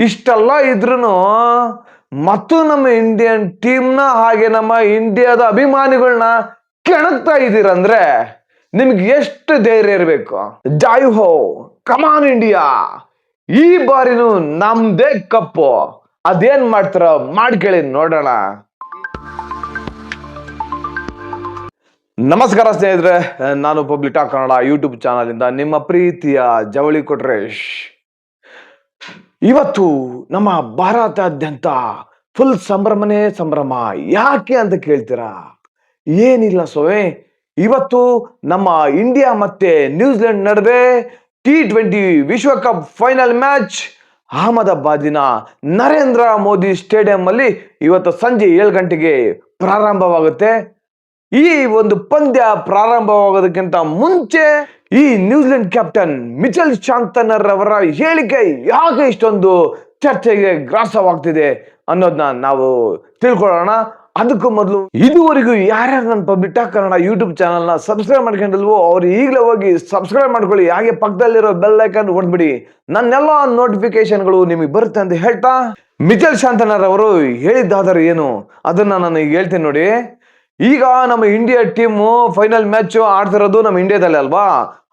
ಇಷ್ಟೆಲ್ಲ ಇದ್ರೂ ಮತ್ತು ನಮ್ಮ ಇಂಡಿಯನ್ ಟೀಮ್ನ ಹಾಗೆ ನಮ್ಮ ಇಂಡಿಯಾದ ಅಭಿಮಾನಿಗಳನ್ನ ಕೆಣಕ್ತಾ ಇದ್ದೀರಂದ್ರೆ ನಿಮ್ಗೆ ಎಷ್ಟು ಧೈರ್ಯ ಇರಬೇಕು. ಜೈ ಹೋ, ಕಮಾನ್ ಇಂಡಿಯಾ, ಈ ಬಾರಿನೂ ನಮ್ದೇ ಕಪ್ಪು. ಅದೇನ್ ಮಾಡ್ತಾರ ಮಾಡ್ಕೇಳಿ ನೋಡೋಣ. ನಮಸ್ಕಾರ ಸ್ನೇಹಿತರೆ, ನಾನು public talk Kannada YouTube channel ಇಂದ ನಿಮ್ಮ ಪ್ರೀತಿಯ ಜವಳಿ ಕೊಟ್ರೇಶ್. ಇವತ್ತು ನಮ್ಮ ಭಾರತಾದ್ಯಂತ ಫುಲ್ ಸಂಭ್ರಮನೇ ಸಂಭ್ರಮ. ಯಾಕೆ ಅಂತ ಕೇಳ್ತೀರಾ? ಏನಿಲ್ಲ ಸೋವೆ, ಇವತ್ತು ನಮ್ಮ ಇಂಡಿಯಾ ಮತ್ತೆ ನ್ಯೂಜಿಲೆಂಡ್ ನಡುವೆ T20 ವಿಶ್ವಕಪ್ ಫೈನಲ್ ಮ್ಯಾಚ್ ಅಹಮದಾಬಾದಿನ ನರೇಂದ್ರ ಮೋದಿ ಸ್ಟೇಡಿಯಂ ಅಲ್ಲಿ ಇವತ್ತು ಸಂಜೆ 7 ಗಂಟೆಗೆ ಪ್ರಾರಂಭವಾಗುತ್ತೆ. ಈ ಒಂದು ಪಂದ್ಯ ಪ್ರಾರಂಭವಾಗೋದಕ್ಕಿಂತ ಮುಂಚೆ ಈ ನ್ಯೂಜಿಲೆಂಡ್ ಕ್ಯಾಪ್ಟನ್ ಮಿಚೆಲ್ ಶಾಂತನರ್ ಅವರ ಹೇಳಿಕೆ ಯಾಕೆ ಇಷ್ಟೊಂದು ಚರ್ಚೆಗೆ ಗ್ರಾಸವಾಗ್ತಿದೆ ಅನ್ನೋದನ್ನ ನಾವು ತಿಳ್ಕೊಳ್ಳೋಣ. ಅದಕ್ಕೂ ಮೊದಲು ಇದುವರೆಗೂ ಯಾರ್ಯಾರು ನನ್ನ public talk Kannada YouTube channel ನ ಸಬ್ಸ್ಕ್ರೈಬ್ ಮಾಡ್ಕೊಂಡಿಲ್ವೋ ಅವ್ರು ಈಗಲೇ ಹೋಗಿ ಸಬ್ಸ್ಕ್ರೈಬ್ ಮಾಡ್ಕೊಳ್ಳಿ. ಹಾಗೆ ಪಕ್ಕದಲ್ಲಿರೋ ಬೆಲ್ ಐಕಾನ್ ಹೊಡೆದ್ಬಿಡಿ, ನನ್ನೆಲ್ಲ ನೋಟಿಫಿಕೇಶನ್ಗಳು ನಿಮಗೆ ಬರುತ್ತೆ ಅಂತ ಹೇಳ್ತಾ, ಮಿಚೆಲ್ ಶಾಂತನರ್ ಅವರು ಹೇಳಿದ್ದಾದರೆ ಏನು ಅದನ್ನ ನಾನು ಈಗ ಹೇಳ್ತೀನಿ ನೋಡಿ. ಈಗ ನಮ್ಮ ಇಂಡಿಯಾ ಟೀಮು ಫೈನಲ್ ಮ್ಯಾಚ್ ಆಡ್ತಿರೋದು ನಮ್ಮ ಇಂಡಿಯಾದಲ್ಲಿ ಅಲ್ವಾ,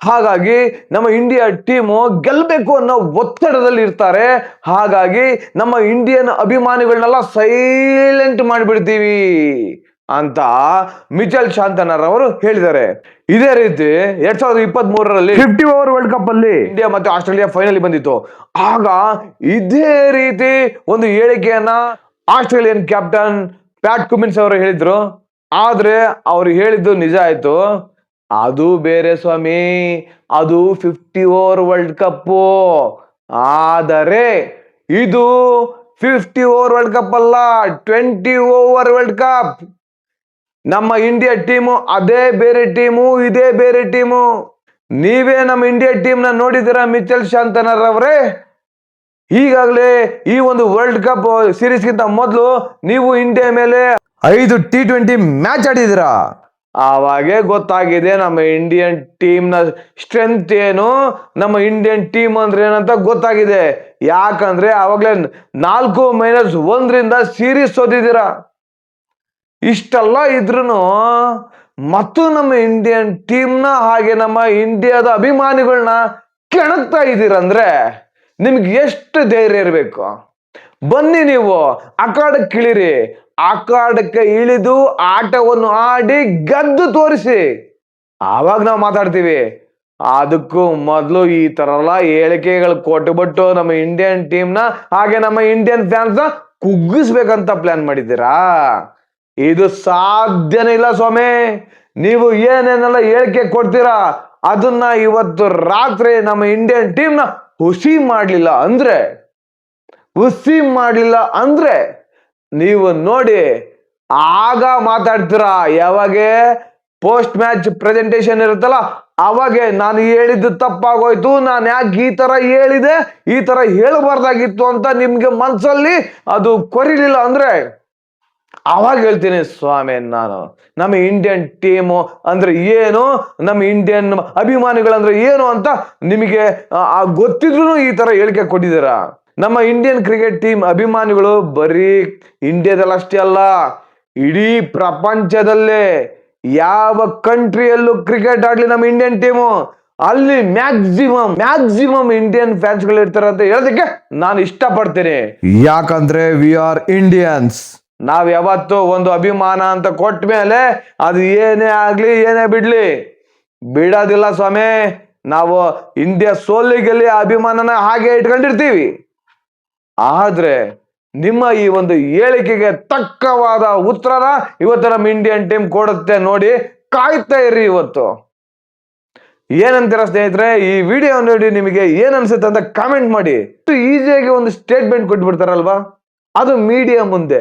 ಹಾಗಾಗಿ ನಮ್ಮ ಇಂಡಿಯಾ ಟೀಮು ಗೆಲ್ಬೇಕು ಅನ್ನೋ ಒತ್ತಡದಲ್ಲಿ ಇರ್ತಾರೆ. ಹಾಗಾಗಿ ನಮ್ಮ ಇಂಡಿಯನ್ ಅಭಿಮಾನಿಗಳನ್ನೆಲ್ಲ ಸೈಲೆಂಟ್ ಮಾಡಿಬಿಡ್ತೀವಿ ಅಂತ ಮಿಚೆಲ್ ಶಾಂತನರ್ ಅವರು ಹೇಳಿದ್ದಾರೆ. ಇದೇ ರೀತಿ 2023ರಲ್ಲಿ 50 ಓವರ್ ವರ್ಲ್ಡ್ ಕಪ್ ಅಲ್ಲಿ ಇಂಡಿಯಾ ಮತ್ತೆ ಆಸ್ಟ್ರೇಲಿಯಾ ಫೈನಲ್ ಬಂದಿತ್ತು. ಆಗ ಇದೇ ರೀತಿ ಒಂದು ಹೇಳಿಕೆಯನ್ನ ಆಸ್ಟ್ರೇಲಿಯನ್ ಕ್ಯಾಪ್ಟನ್ ಪ್ಯಾಟ್ ಕುಮಿನ್ಸ್ ಅವರು ಹೇಳಿದ್ರು. ಆದ್ರೆ ಅವ್ರು ಹೇಳಿದ್ದು ನಿಜ ಆಯ್ತು. ಅದು ಬೇರೆ ಸ್ವಾಮಿ, ಅದು 50 ಓವರ್ ವರ್ಲ್ಡ್ ಕಪ್. ಆದರೆ ಇದು 50 ಓವರ್ ವರ್ಲ್ಡ್ ಕಪ್ ಅಲ್ಲ, 20 ಓವರ್ ವರ್ಲ್ಡ್ ಕಪ್. ನಮ್ಮ ಇಂಡಿಯಾ ಟೀಮು ಅದೇ ಬೇರೆ ಟೀಮು, ಇದೇ ಬೇರೆ ಟೀಮು. ನೀವೇ ನಮ್ಮ ಇಂಡಿಯಾ ಟೀಮ್ ನ ನೋಡಿದಿರ ಮಿಚೆಲ್ ಶಾಂತನರ್ ಅವರೇ? ಈಗಾಗಲೇ ಈ ಒಂದು ವರ್ಲ್ಡ್ ಕಪ್ ಸೀರೀಸ್ಗಿಂತ ಮೊದಲು ನೀವು ಇಂಡಿಯಾ ಮೇಲೆ 5 T20 ಮ್ಯಾಚ್ ಆಡಿದಿರಾ. ಆವಾಗೇ ಗೊತ್ತಾಗಿದೆ ನಮ್ಮ ಇಂಡಿಯನ್ ಟೀಮ್ ನ ಸ್ಟ್ರೆಂತ್ ಏನು, ನಮ್ಮ ಇಂಡಿಯನ್ ಟೀಮ್ ಅಂದ್ರೆ ಏನಂತ ಗೊತ್ತಾಗಿದೆ. ಯಾಕಂದ್ರೆ ಆವಾಗಲೇ 4-1 ಸೀರೀಸ್ ಸೋತಿದ್ದೀರಾ. ಇಷ್ಟೆಲ್ಲ ಇದ್ರೂ ಮತ್ತು ನಮ್ಮ ಇಂಡಿಯನ್ ಟೀಮ್ನ ಹಾಗೆ ನಮ್ಮ ಇಂಡಿಯಾದ ಅಭಿಮಾನಿಗಳನ್ನ ಕೆಣಕ್ತಾ ಇದ್ದೀರಂದ್ರೆ ನಿಮ್ಗೆ ಎಷ್ಟು ಧೈರ್ಯ ಇರಬೇಕು. ಬನ್ನಿ, ನೀವು ಅಖಾಡಕ್ಕೆ ಇಳಿರಿ, ಅಖಾಡಕ್ಕೆ ಇಳಿದು ಆಟವನ್ನು ಆಡಿ ಗೆದ್ದು ತೋರಿಸಿ, ಆವಾಗ ನಾವು ಮಾತಾಡ್ತೀವಿ. ಅದಕ್ಕೂ ಮೊದಲು ಈ ತರ ಎಲ್ಲ ಹೇಳಿಕೆಗಳು ಕೊಟ್ಟುಬಿಟ್ಟು ನಮ್ಮ ಇಂಡಿಯನ್ ಟೀಮ್ನ ಹಾಗೆ ನಮ್ಮ ಇಂಡಿಯನ್ ಫ್ಯಾನ್ಸ್ ನ ಕುಗ್ಗಿಸ್ಬೇಕಂತ ಪ್ಲಾನ್ ಮಾಡಿದ್ದೀರಾ? ಇದು ಸಾಧ್ಯನೇ ಇಲ್ಲ ಸ್ವಾಮಿ. ನೀವು ಏನೇನೆಲ್ಲ ಹೇಳಿಕೆ ಕೊಡ್ತೀರಾ ಅದನ್ನ ಇವತ್ತು ರಾತ್ರಿ ನಮ್ಮ ಇಂಡಿಯನ್ ಟೀಮ್ನ ಹುಸಿ ಮಾಡ್ಲಿಲ್ಲ ಅಂದ್ರೆ ನೀವು ನೋಡಿ ಆಗ ಮಾತಾಡ್ತೀರಾ. ಯಾವಾಗ ಪೋಸ್ಟ್ ಮ್ಯಾಚ್ ಪ್ರೆಸೆಂಟೇಷನ್ ಇರುತ್ತಲ್ಲ, ಅವಾಗೆ ನಾನು ಹೇಳಿದ್ದು ತಪ್ಪಾಗೋಯ್ತು, ನಾನು ಯಾಕೆ ಈ ತರ ಹೇಳಿದೆ, ಈ ತರ ಹೇಳಬಾರ್ದಾಗಿತ್ತು ಅಂತ ನಿಮ್ಗೆ ಮನ್ಸಲ್ಲಿ ಅದು ಕೊರಿಲಿಲ್ಲ ಅಂದ್ರೆ ಅವಾಗ ಹೇಳ್ತೀನಿ, ಸ್ವಾಮಿ ನಾನು ನಮ್ಮ ಇಂಡಿಯನ್ ಟೀಮು ಅಂದ್ರೆ ಏನು, ನಮ್ಮ ಇಂಡಿಯನ್ ಅಭಿಮಾನಿಗಳಂದ್ರೆ ಏನು ಅಂತ ನಿಮಗೆ ಗೊತ್ತಿದ್ರು ಈ ತರ ಹೇಳಿಕೆ ಕೊಟ್ಟಿದ್ದೀರಾ. ನಮ್ಮ ಇಂಡಿಯನ್ ಕ್ರಿಕೆಟ್ ಟೀಮ್ ಅಭಿಮಾನಿಗಳು ಬರೀ ಇಂಡಿಯಾದಲ್ಲಷ್ಟೇ ಅಲ್ಲ, ಇಡೀ ಪ್ರಪಂಚದಲ್ಲೇ ಯಾವ ಕಂಟ್ರಿಯಲ್ಲೂ ಕ್ರಿಕೆಟ್ ಆಡ್ಲಿ ನಮ್ಮ ಇಂಡಿಯನ್ ಟೀಮು, ಅಲ್ಲಿ ಮ್ಯಾಕ್ಸಿಮಮ್ ಇಂಡಿಯನ್ ಫ್ಯಾನ್ಸ್ ಗಳು ಇರ್ತಾರೆ ಅಂತ ಹೇಳೋದಕ್ಕೆ ನಾನು ಇಷ್ಟಪಡ್ತೀನಿ. ಯಾಕಂದ್ರೆ ವಿ ಆರ್ ಇಂಡಿಯನ್ಸ್. ನಾವ್ ಯಾವತ್ತು ಒಂದು ಅಭಿಮಾನ ಅಂತ ಕೊಟ್ಟ ಮೇಲೆ ಅದು ಏನೇ ಆಗ್ಲಿ ಏನೇ ಬಿಡೋದಿಲ್ಲ ಸ್ವಾಮಿ. ನಾವು ಇಂಡಿಯಾ ಸೋಲಿಗೆಲ್ಲಿ ಅಭಿಮಾನನ ಹಾಗೆ ಇಟ್ಕೊಂಡಿರ್ತೀವಿ. ಆದ್ರೆ ನಿಮ್ಮ ಈ ಒಂದು ಹೇಳಿಕೆಗೆ ತಕ್ಕವಾದ ಉತ್ತರನ ಇವತ್ತು ನಮ್ಮ ಇಂಡಿಯನ್ ಟೀಮ್ ಕೊಡುತ್ತೆ ನೋಡಿ, ಕಾಯ್ತಾ ಇರಿ. ಇವತ್ತು ಏನಂತೀರ ಸ್ನೇಹಿತರೆ? ಈ ವಿಡಿಯೋ ನೋಡಿ ನಿಮಗೆ ಏನ್ ಅನ್ಸುತ್ತೆ ಅಂತ ಕಾಮೆಂಟ್ ಮಾಡಿ. ಈಸಿಯಾಗಿ ಒಂದು ಸ್ಟೇಟ್ಮೆಂಟ್ ಕೊಟ್ಬಿಡ್ತಾರಲ್ವಾ, ಅದು ಮೀಡಿಯಾ ಮುಂದೆ.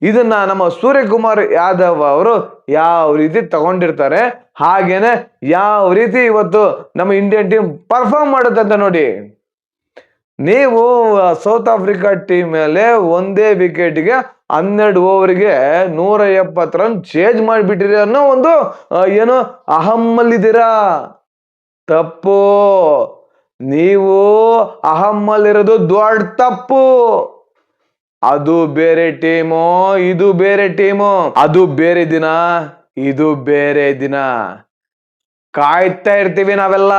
ಇದನ್ನ ನಮ್ಮ ಸೂರ್ಯಕುಮಾರ್ ಯಾದವ್ ಅವರು ಯಾವ ರೀತಿ ತಗೊಂಡಿರ್ತಾರೆ, ಹಾಗೇನೆ ಯಾವ ರೀತಿ ಇವತ್ತು ನಮ್ಮ ಇಂಡಿಯನ್ ಟೀಮ್ ಪರ್ಫಾರ್ಮ್ ಮಾಡುತ್ತೆ ಅಂತ ನೋಡಿ. ನೀವು ಸೌತ್ ಆಫ್ರಿಕಾ ಟೀಮ್ ಮೇಲೆ ಒಂದೇ ವಿಕೆಟ್ಗೆ 12 ಓವರ್ಗೆ 170 ರನ್ ಚೇಂಜ್ ಮಾಡಿಬಿಟ್ಟಿರಿ ಅನ್ನೋ ಒಂದು ಏನು ಅಹಮ್ಮಲ್ಲಿದ್ದೀರಾ. ತಪ್ಪು. ನೀವು ಅಹಮ್ಮಲ್ಲಿರೋದು ದೊಡ್ಡ ತಪ್ಪು. ಅದು ಬೇರೆ ಟೀಮು, ಇದು ಬೇರೆ ಟೀಮು. ಅದು ಬೇರೆ ದಿನ, ಇದು ಬೇರೆ ದಿನ. ಕಾಯ್ತಾ ಇರ್ತೀವಿ ನಾವೆಲ್ಲ.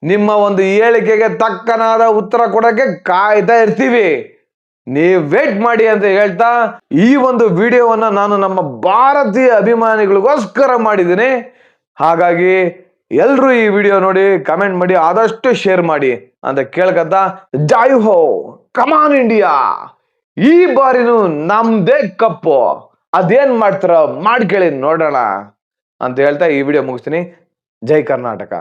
ನಿಮ್ಮ ಒಂದು ಹೇಳಿಕೆಗೆ ತಕ್ಕನಾದ ಉತ್ತರ ಕೊಡಕ್ಕೆ ಕಾಯ್ತಾ ಇರ್ತೀವಿ. ನೀವು ವೇಟ್ ಮಾಡಿ ಅಂತ ಹೇಳ್ತಾ ಈ ಒಂದು ವಿಡಿಯೋವನ್ನ ನಾನು ನಮ್ಮ ಭಾರತೀಯ ಅಭಿಮಾನಿಗಳಿಗೋಸ್ಕರ ಮಾಡಿದ್ದೀನಿ. ಹಾಗಾಗಿ ಎಲ್ರು ಈ ವಿಡಿಯೋ ನೋಡಿ ಕಮೆಂಟ್ ಮಾಡಿ ಆದಷ್ಟು ಶೇರ್ ಮಾಡಿ ಅಂತ ಕೇಳ್ಕತ್ತ ಜೈ ಹೋ, ಕಮಾನ್ ಇಂಡಿಯಾ, ಈ ಬಾರಿನೂ ನಮ್ದೇ ಕಪ್ಪು. ಅದೇನ್ ಮಾಡ್ತಾರ ಮಾಡ್ಕೇಳಿ ನೋಡೋಣ ಅಂತ ಹೇಳ್ತಾ ಈ ವಿಡಿಯೋ ಮುಗಿಸ್ತೀನಿ. ಜೈ ಕರ್ನಾಟಕ.